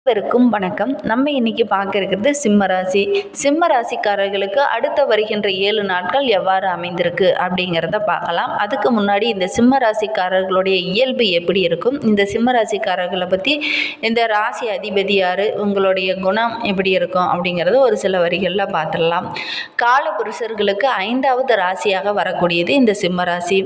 அனைவருக்கும் வணக்கம். நம்ம இன்னைக்கு பார்க்க இருக்கிறது சிம்ம ராசி. சிம்ம ராசிக்காரர்களுக்கு அடுத்த வருகின்ற 7 நாட்கள் எவ்வாறு அமைந்திருக்கு அப்படிங்கிறத பார்க்கலாம். அதுக்கு முன்னாடி இந்த சிம்ம ராசிக்காரர்களுடைய இயல்பு எப்படி இருக்கும், இந்த சிம்ம ராசிக்காரர்களை பற்றி, இந்த ராசி அதிபதி யார், உங்களுடைய குணம் எப்படி இருக்கும் அப்படிங்கிறத ஒரு சில வரிகளில் பார்த்துடலாம். கால புருஷர்களுக்கு 5வது ராசியாக வரக்கூடியது இந்த சிம்ம ராசி.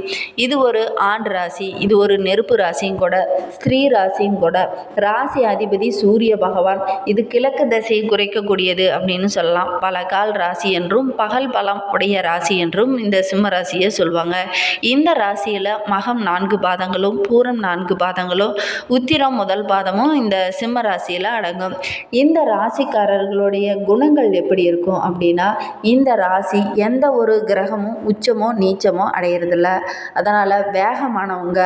இது ஒரு ஆண் ராசி, இது ஒரு நெருப்பு ராசியும் கூட, ஸ்திரீ ராசியும் கூட. ராசி அதிபதி சூரிய பகவான். இது கிழக்கு திசையை குறைக்கக்கூடியது அப்படின்னு சொல்லலாம். பல கால் ராசி என்றும் பகல் பலம் உடைய ராசி என்றும் இந்த சிம்ம ராசியை சொல்லுவாங்க. இந்த ராசியில் மகம் 4 பாதங்களும் பூரம் 4 பாதங்களும் உத்திரம் முதல் பாதமும் இந்த சிம்ம ராசியில் அடங்கும். இந்த ராசிக்காரர்களுடைய குணங்கள் எப்படி இருக்கும் அப்படின்னா, இந்த ராசி எந்த ஒரு கிரகமும் உச்சமோ நீச்சமோ அடையிறதில்ல. அதனால் வேகமானவங்க,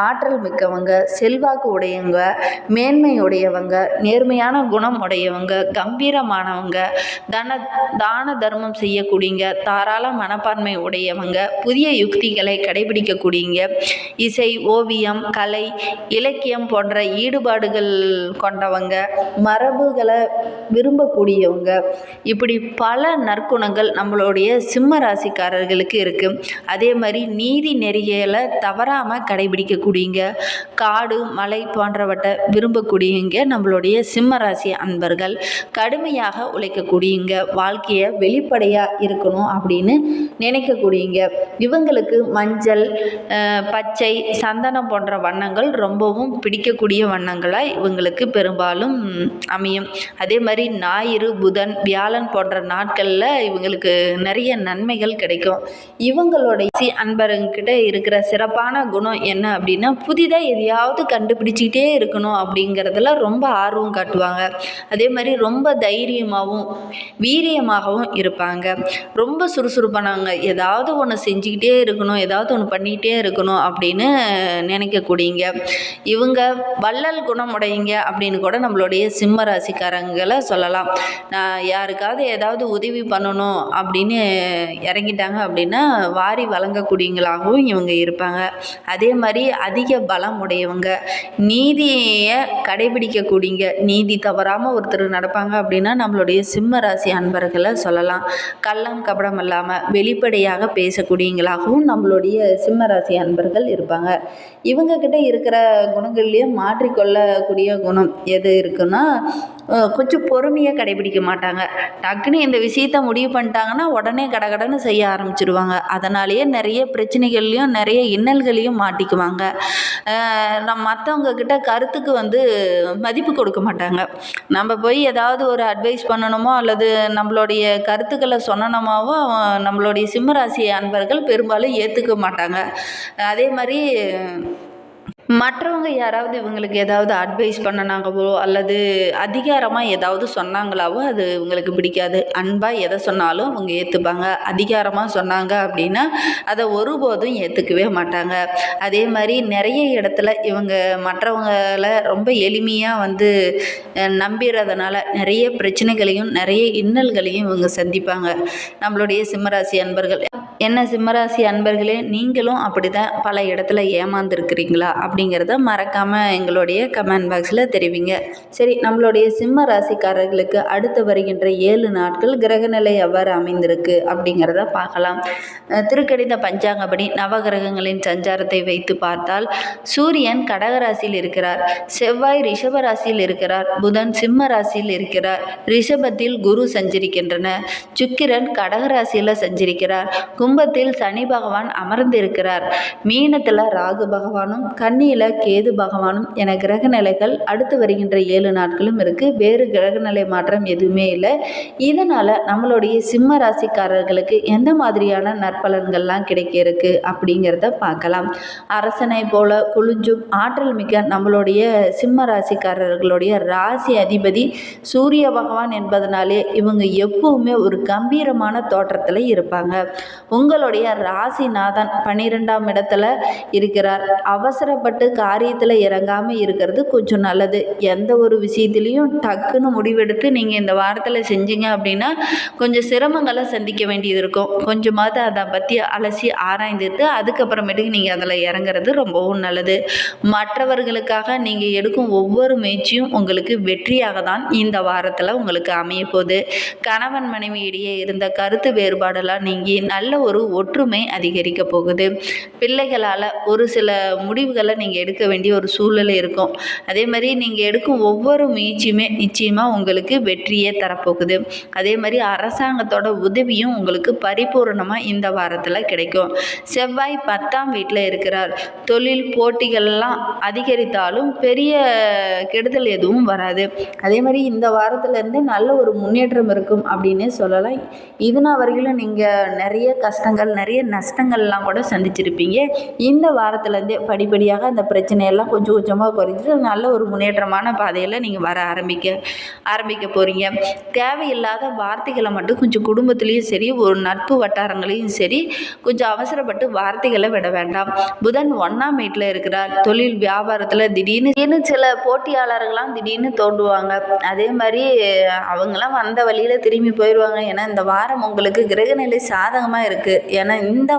ஆற்றல் மிக்கவங்க, செல்வாக்கு உடையவங்க, மேன்மை உடையவங்க, நேர்மையான குணம் உடையவங்க, கம்பீரமானவங்க, தான தர்மம் செய்யக்கூடியங்க, தாராள மனப்பான்மை உடையவங்க, புதிய யுக்திகளை கடைபிடிக்கக்கூடியங்க, இசை, ஓவியம், கலை, இலக்கியம் போன்ற ஈடுபாடுகள் கொண்டவங்க, மரபுகளை விரும்பக்கூடியவங்க, இப்படி பல நற்குணங்கள் நம்மளுடைய சிம்ம ராசிக்காரர்களுக்கு இருக்குது. அதே மாதிரி நீதி நெறிகளை தவறாமல் கடைபிடிக்கக்கூடியங்க, காடு மலை போன்றவற்றை விரும்பக்கூடியவங்க நம்மளுடைய சிம்ம ராசி அன்பர்கள். கடுமையாக உழைக்கக்கூடியவங்க, வாழ்க்கையை வெளிப்படையாக இருக்கணும் அப்படின்னு நினைக்கக்கூடியவங்க. இவங்களுக்கு மஞ்சள், பச்சை, சந்தனம் போன்ற வண்ணங்கள் ரொம்பவும் பிடிக்கக்கூடிய வண்ணங்களாக இவங்களுக்கு பெரும்பாலும் அமையும். அதே மாதிரி ஞாயிறு, புதன், வியாழன் போன்ற நாட்களில் இவங்களுக்கு நிறைய நன்மைகள் கிடைக்கும். இவங்களுடைய அன்பர்கிட்ட இருக்கிற சிறப்பான குணம் என்ன அப்படின்னா, புதிதாக எதையாவது கண்டுபிடிச்சிக்கிட்டே இருக்கணும் அப்படிங்கிறதுல ரொம்ப ஆர்வம் காட்டுவாங்க. அதே மாதிரி ரொம்ப தைரியமாகவும் வீரியமாகவும் இருப்பாங்க. ரொம்ப சுறுசுறுப்பானவங்க, ஏதாவது ஒன்று செஞ்சுக்கிட்டே இருக்கணும், ஏதாவது ஒன்று பண்ணிக்கிட்டே இருக்கணும் அப்படின்னு நினைக்கக்கூடியங்க. இவங்க வள்ளல் குணமுடையங்க அப்படின்னு கூட நம்மளுடைய சிம்ம ராசிக்காரங்களை சொல்லலாம். நான் யாருக்காவது ஏதாவது உதவி பண்ணணும் அப்படின்னு இறங்கிட்டாங்க அப்படின்னா வாரி வழங்கக்கூடியவங்களாகவும் இவங்க இருப்பாங்க. அதே மாதிரி அதிக பலம் உடையவங்க, நீதியை கடைபிடிக்கக்கூடியங்க. நீதி தவறாமல் ஒருத்தர் நடப்பாங்க அப்படின்னா நம்மளுடைய சிம்ம ராசி அன்பர்களை சொல்லலாம். கள்ளம் கபடம் இல்லாமல் வெளிப்படையாக பேசக்கூடியவங்களாகவும் நம்மளுடைய சிம்ம ராசி அன்பர்கள் இருப்பாங்க. இவங்கக்கிட்ட இருக்கிற குணங்கள்லேயே மாற்றிக்கொள்ளக்கூடிய குணம் எது இருக்குன்னா, கொஞ்சம் பொறுமையாக கடைபிடிக்க மாட்டாங்க. டக்குன்னு இந்த விஷயத்த முடிவு பண்ணிட்டாங்கன்னா உடனே கடகடன்னு செய்ய ஆரம்பிச்சிடுவாங்க. அதனாலேயே நிறைய பிரச்சனைகள்லையும் நிறைய இன்னல்களையும் மாட்டிக்குவாங்க. மற்றவங்க கிட்ட கருத்துக்கு மதிப்பு கொடுக்க மாட்டாங்க. நம்ம போய் ஏதாவது ஒரு அட்வைஸ் பண்ணணுமோ அல்லது நம்மளுடைய கருத்துக்களை சொன்னனமாவோ நம்மளுடைய சிம்மராசி அன்பர்கள் பெரும்பாலும் ஏற்றுக்க மாட்டாங்க. அதே மாதிரி மற்றவங்க யாராவது இவங்களுக்கு ஏதாவது அட்வைஸ் பண்ணினாங்கவோ அல்லது அதிகாரமாக ஏதாவது சொன்னாங்களாவோ அது இவங்களுக்கு பிடிக்காது. அன்பாக எதை சொன்னாலும் அவங்க ஏற்றுப்பாங்க. அதிகாரமாக சொன்னாங்க அப்படின்னா அதை ஒருபோதும் ஏற்றுக்கவே மாட்டாங்க. அதே மாதிரி நிறைய இடத்துல இவங்க மற்றவங்களை ரொம்ப எளிமையாக நம்பிறதுனால நிறைய பிரச்சனைகளையும் நிறைய இன்னல்களையும் இவங்க சந்திப்பாங்க. நம்மளுடைய சிம்மராசி அன்பர்கள் என்ன, சிம்மராசி அன்பர்களே நீங்களும் அப்படி தான் பல இடத்துல ஏமாந்துருக்கிறீங்களா அப்படிங்கிறத மறக்காமல் எங்களுடைய கமெண்ட் பாக்ஸில் தெரிவிங்க. சரி, நம்மளுடைய சிம்ம ராசிக்காரர்களுக்கு அடுத்து வருகின்ற 7 நாட்கள் கிரகநிலை எவ்வாறு அமைந்திருக்கு அப்படிங்கிறத பார்க்கலாம். திருக்கணித பஞ்சாங்கப்படி நவகிரகங்களின் சஞ்சாரத்தை வைத்து பார்த்தால் சூரியன் கடகராசியில் இருக்கிறார், செவ்வாய் ரிஷப ராசியில் இருக்கிறார், புதன் சிம்ம ராசியில் இருக்கிறார், ரிஷபத்தில் குரு சஞ்சரிக்கின்றன, சுக்கிரன் கடகராசியில் சஞ்சரிக்கிறார், கும்பத்தில் சனி பகவான் அமர்ந்திருக்கிறார், மீனத்தில் ராகு பகவானும் கன்னியில் கேது பகவானும் என கிரக நிலைகள் அடுத்து வருகின்ற 7 நாட்களும் இருக்குது. வேறு கிரக நிலை மாற்றம் எதுவுமே இல்லை. இதனால் நம்மளுடைய சிம்ம ராசிக்காரர்களுக்கு எந்த மாதிரியான நற்பலன்கள்லாம் கிடைக்க இருக்கு அப்படிங்கிறத பார்க்கலாம். அரசனை போல குளிஞ்சும் ஆற்றல் மிக்க நம்மளுடைய சிம்ம ராசிக்காரர்களுடைய ராசி அதிபதி சூரிய பகவான் என்பதனாலே இவங்க எப்பவுமே ஒரு கம்பீரமான தோற்றத்தில் இருப்பாங்க. உங்களுடைய ராசிநாதன் 12ஆம் இடத்துல இருக்கிறார். அவசரப்பட்டு காரியத்தில் இறங்காமல் இருக்கிறது கொஞ்சம் நல்லது. எந்த ஒரு விஷயத்துலையும் டக்குன்னு முடிவெடுத்து நீங்கள் இந்த வாரத்தில் செஞ்சீங்க அப்படின்னா கொஞ்சம் சிரமங்களை சந்திக்க வேண்டியது இருக்கும். கொஞ்சமாவது அதை பற்றி அலசி ஆராய்ந்துட்டு அதுக்கப்புறமேட்டுக்கு நீங்கள் அதில் இறங்குறது ரொம்பவும் நல்லது. மற்றவர்களுக்காக நீங்கள் எடுக்கும் ஒவ்வொரு முயற்சியும் உங்களுக்கு வெற்றியாக தான் இந்த வாரத்தில் உங்களுக்கு அமைய போகுது. கணவன் மனைவி இடையே இருந்த கருத்து வேறுபாடெல்லாம் நீங்கி நல்ல ஒரு ஒற்றுமை அதிகரிக்க போகுது. பிள்ளைகளால் ஒரு சில முடிவுகளை நீங்கள் எடுக்க வேண்டிய ஒரு சூழ்நிலை இருக்கும். அதே மாதிரி நீங்கள் எடுக்கும் ஒவ்வொரு முயற்சியுமே நிச்சயமாக உங்களுக்கு வெற்றியே தரப்போகுது. அதே மாதிரி அரசாங்கத்தோட உதவியும் உங்களுக்கு பரிபூர்ணமாக இந்த வாரத்தில் கிடைக்கும். செவ்வாய் 10ஆம் வீட்டில் இருக்கிறார். தொழில் போட்டிகள்லாம் அதிகரித்தாலும் பெரிய கெடுதல் எதுவும் வராது. அதே மாதிரி இந்த வாரத்திலேருந்து நல்ல ஒரு முன்னேற்றம் இருக்கும் அப்படின்னே சொல்லலாம். இதுனா வரையிலும் நீங்கள் நிறைய கஷ்டங்கள் நிறைய நஷ்டங்கள்லாம் கூட சந்திச்சிருப்பீங்க. இந்த வாரத்துலேருந்தே படிப்படியாக அந்த பிரச்சனையெல்லாம் கொஞ்சம் கொஞ்சமாக குறைஞ்சிட்டு நல்ல ஒரு முன்னேற்றமான பாதையில் நீங்கள் வர ஆரம்பிக்க போகிறீங்க. தேவையில்லாத வார்த்தைகளை மட்டும் கொஞ்சம் குடும்பத்துலேயும் சரி ஒரு நட்பு வட்டாரங்களையும் சரி கொஞ்சம் அவசரப்பட்டு வார்த்தைகளை விட வேண்டாம். புதன் 1ஆம் வீட்டில் இருக்கிறார். தொழில் வியாபாரத்தில் திடீர்னு சில போட்டியாளர்கள்லாம் திடீர்னு தோன்றுவாங்க. அதே மாதிரி அவங்களாம் வந்த வழியில் திரும்பி போயிடுவாங்க. ஏன்னா இந்த வாரம் உங்களுக்கு கிரகநிலை சாதகமாக இருக்குது. ஏன்னா இந்த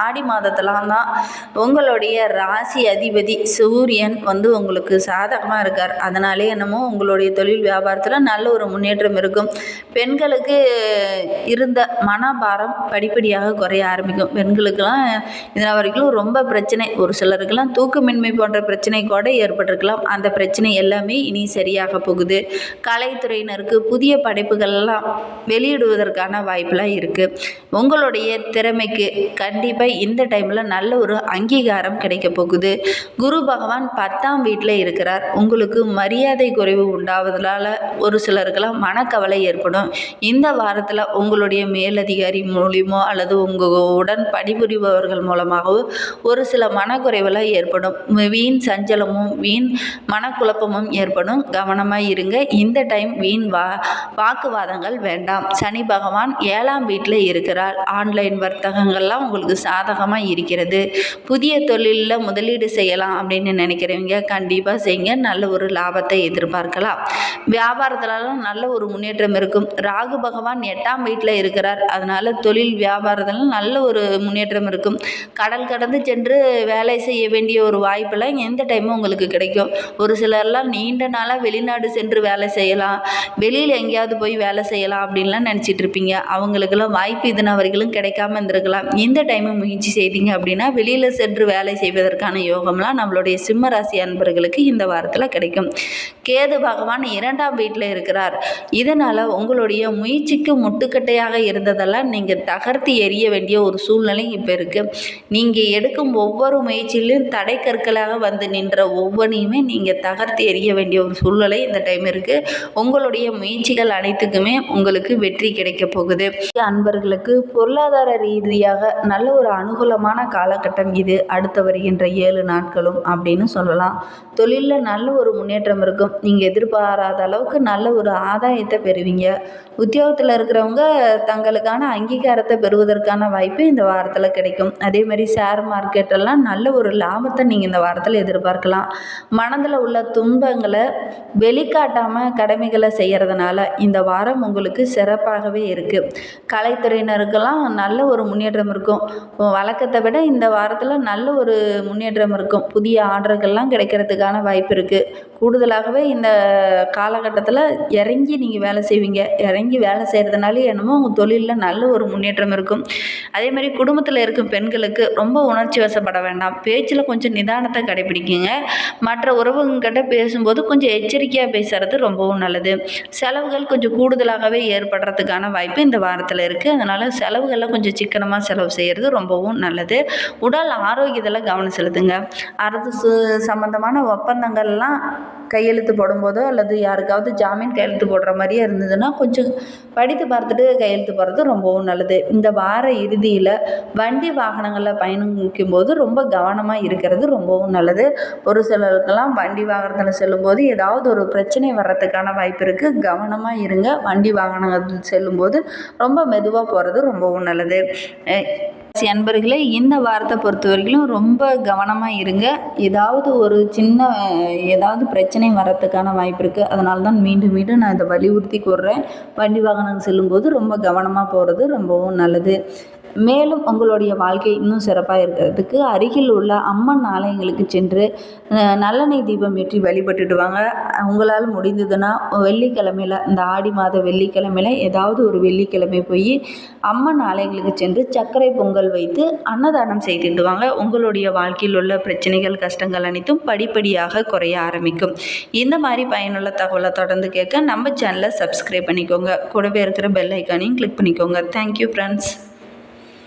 ஆடி மாதத்துலாம் தான் உங்களுடைய ராசி அதிபதி சூரியன் உங்களுக்கு சாதகமாக இருக்கார். அதனாலே என்னமோ உங்களுடைய தொழில் வியாபாரத்தில் நல்ல ஒரு முன்னேற்றம் இருக்கும். பெண்களுக்கு இருந்த மனபாரம் படிப்படியாக குறைய ஆரம்பிக்கும். பெண்களுக்கெல்லாம் இதனால் வரைக்கும் ரொம்ப பிரச்சனை, ஒரு சிலருக்கெல்லாம் தூக்கமின்மை போன்ற பிரச்சனை கூட ஏற்பட்டிருக்கலாம். அந்த பிரச்சனை எல்லாமே இனி சரியாக போகுது. கலைத்துறையினருக்கு புதிய படைப்புகள்லாம் வெளியிடுவதற்கான வாய்ப்பெலாம் இருக்குது. உங்களுடைய திறமைக்கு கண்டிப்பாக இந்த டைமில் நல்ல ஒரு அங்கீகாரம் கிடைக்க போகுது. குரு பகவான் 10ஆம் வீட்டில் இருக்கிறார். உங்களுக்கு மரியாதை குறைவு உண்டாவதால் ஒரு சிலருக்கெல்லாம் மனக்கவலை ஏற்படும். இந்த வாரத்தில் உங்களுடைய மேலதிகாரி மூலியமோ அல்லது உங்களுடன் பணிபுரிபவர்கள் மூலமாகவோ ஒரு சில மனக்குறைவெல்லாம் ஏற்படும். வீண் சஞ்சலமும் வீண் மனக்குழப்பமும் ஏற்படும். கவனமாக இருங்க. இந்த டைம் வீண் வாக்குவாதங்கள் வேண்டாம். சனி பகவான் 7ஆம் வீட்டில் இருக்கிறார். ஆன்லைன் வர்த்தகங்கள்லாம் உங்களுக்கு சாதகமாக இருக்கிறது. புதிய தொழிலில் முதலீடு செய்யலாம் அப்படின்னு நினைக்கிறவங்க கண்டிப்பாக செய்யுங்க. நல்ல ஒரு லாபத்தை எதிர்பார்க்கலாம். வியாபாரத்திலலாம் நல்ல ஒரு முன்னேற்றம் இருக்கும். ராகு பகவான் 8ஆம் வீட்டில் இருக்கிறார். அதனால் தொழில் வியாபாரத்தில் நல்ல ஒரு முன்னேற்றம் இருக்கும். கடல் கடந்து சென்று வேலை செய்ய வேண்டிய ஒரு வாய்ப்பெல்லாம் எந்த டைமும் உங்களுக்கு கிடைக்கும். ஒரு சிலர்லாம் நீண்ட நாளாக வெளிநாடு சென்று வேலை செய்யலாம், வெளியில் எங்கேயாவது போய் வேலை செய்யலாம் அப்படின்லாம் நினச்சிட்டு இருப்பீங்க. அவங்களுக்கெல்லாம் வாய்ப்பு இதனா வரைக்கும் கிடைக்காம இருந்திருக்கலாம். இந்த டைமு முயற்சி செய்தீங்க அப்படின்னா வெளியில் சென்று வேலை செய்வதற்கான யோகம்லாம் நம்மளுடைய சிம்ம ராசி அன்பர்களுக்கு இந்த வாரத்தில் கிடைக்கும். கேது பகவான் 2ஆம் வீட்டில் இருக்கிறார். இதனால் உங்களுடைய முயற்சிக்கு முட்டுக்கட்டையாக இருந்ததெல்லாம் நீங்கள் தகர்த்து எறிய வேண்டிய ஒரு சூழ்நிலை இப்போ இருக்குது. நீங்கள் எடுக்கும் ஒவ்வொரு முயற்சியிலும் தடை கற்களாக வந்து நின்ற ஒவ்வொன்றையுமே நீங்கள் தகர்த்து எறிய வேண்டிய ஒரு சூழ்நிலை இந்த டைம் இருக்குது. உங்களுடைய முயற்சிகள் அனைத்துக்குமே உங்களுக்கு வெற்றி கிடைக்க போகுது. அன்பர்களுக்கு பொருளாதார ரீதியாக நல்ல ஒரு அனுகூலமான காலகட்டம் இது. அடுத்து வருகின்ற 7 நாட்களும் அப்படின்னு சொல்லலாம். தொழிலில் நல்ல ஒரு முன்னேற்றம் இருக்கும். நீங்கள் எதிர்பாராத அளவுக்கு நல்ல ஒரு ஆதாயத்தை பெறுவீங்க. உத்தியோகத்தில் இருக்கிறவங்க தங்களுக்கான அங்கீகாரத்தை பெறுவதற்கான வாய்ப்பு இந்த வாரத்தில் கிடைக்கும். அதே மாதிரி ஷேர் மார்க்கெட்டெல்லாம் நல்ல ஒரு லாபத்தை நீங்கள் இந்த வாரத்தில் எதிர்பார்க்கலாம். மனதில் உள்ள துன்பங்களை வெளிக்காட்டாமல் கடமைகளை செய்கிறதுனால இந்த வாரம் உங்களுக்கு சிறப்பாகவே இருக்குது. கலைத்துறையினருக்கெல்லாம் நல்ல ஒரு முன்னேற்றம் இருக்கும். வழக்கத்தை விட இந்த வாரத்தில் நல்ல ஒரு முன்னேற்றம் இருக்கும். புதிய ஆர்டர்கள்லாம் கிடைக்கிறதுக்கான வாய்ப்பு இருக்குது. கூடுதலாகவே இந்த காலகட்டத்தில் இறங்கி நீங்கள் வேலை செய்வீங்க. இறங்கி வேலை செய்கிறதுனால என்னமோ உங்கள் தொழிலில் நல்ல ஒரு முன்னேற்றம் இருக்கும். அதே மாதிரி குடும்பத்தில் இருக்கும் பெண்களுக்கு ரொம்ப உணர்ச்சி வசப்பட வேண்டாம். பேச்சில் கொஞ்சம் நிதானத்தை கடைபிடிக்குங்க. மற்ற உறவுங்கிட்ட பேசும்போது கொஞ்சம் எச்சரிக்கையாக பேசுகிறது ரொம்பவும் நல்லது. செலவுகள் கொஞ்சம் கூடுதலாகவே ஏற்படுறதுக்கான வாய்ப்பு இந்த வாரத்தில் இருக்குது. அதனால் செலவுகளில் கொஞ்சம் சிக்கனமாக செலவு செய்கிறது ரொம்பவும் நல்லது. உடல் ஆரோக்கியத்தில் கவனம் செலுத்துங்க. அரசு சம்பந்தமான ஒப்பந்தங்கள்லாம் கையெழுத்து போடும்போதோ அல்லது யாருக்காவது ஜாமீன் கையெழுத்து போடுற மாதிரியே இருந்ததுன்னா கொஞ்சம் படித்து பார்த்துட்டு கையெழுத்து போடுறது ரொம்பவும் நல்லது. இந்த வார இறுதியில் வண்டி வாகனங்களில் பயணிக்கும் போது ரொம்ப கவனமாக இருக்கிறது ரொம்பவும் நல்லது. ஒரு சிலருக்கெல்லாம் வண்டி வாகனத்தில் செல்லும்போது ஏதாவது ஒரு பிரச்சனை வர்றதுக்கான வாய்ப்பு இருக்குது. கவனமாக இருங்க. வண்டி வாகனங்கள் செல்லும்போது ரொம்ப மெதுவாக போகிறது ரொம்பவும் நல்லது. நல்லது. அன்பர்களே, இந்த வாரத்தை பொறுத்த வரைக்கும் ரொம்ப கவனமாக இருங்க. ஏதாவது பிரச்சனை வரத்துக்கான வாய்ப்பு இருக்குது. அதனால தான் மீண்டும் மீண்டும் நான் இதை வலியுறுத்தி கூறுறேன். வண்டி வாகனம் செல்லும்போது ரொம்ப கவனமாக போகிறது ரொம்பவும் நல்லது. மேலும் உங்களுடைய வாழ்க்கை இன்னும் சிறப்பாக இருக்கிறதுக்கு அருகில் உள்ள அம்மன் ஆலயங்களுக்கு சென்று நல்லெண்ணெய் தீபம் ஏற்றி வழிபட்டுட்டு வாங்க. உங்களால் முடிந்ததுன்னா வெள்ளிக்கிழமையில், இந்த ஆடி மாத வெள்ளிக்கிழமையில் ஏதாவது ஒரு வெள்ளிக்கிழமை போய் அம்மன் ஆலயங்களுக்கு சென்று சர்க்கரை பொங்கல் வைத்து அன்னதானம் செய்துட்டு வாங்க. உங்களுடைய வாழ்க்கையில் உள்ள பிரச்சனைகள், கஷ்டங்கள் அனைத்தும் படிப்படியாக குறைய ஆரம்பிக்கும். இந்த மாதிரி பயனுள்ள தகவலை தொடர்ந்து கேட்க நம்ம சேனலை சப்ஸ்கிரைப் பண்ணிக்கோங்க. கூடவே இருக்கிற பெல் ஐக்கானையும் கிளிக் பண்ணிக்கோங்க. Thank you friends.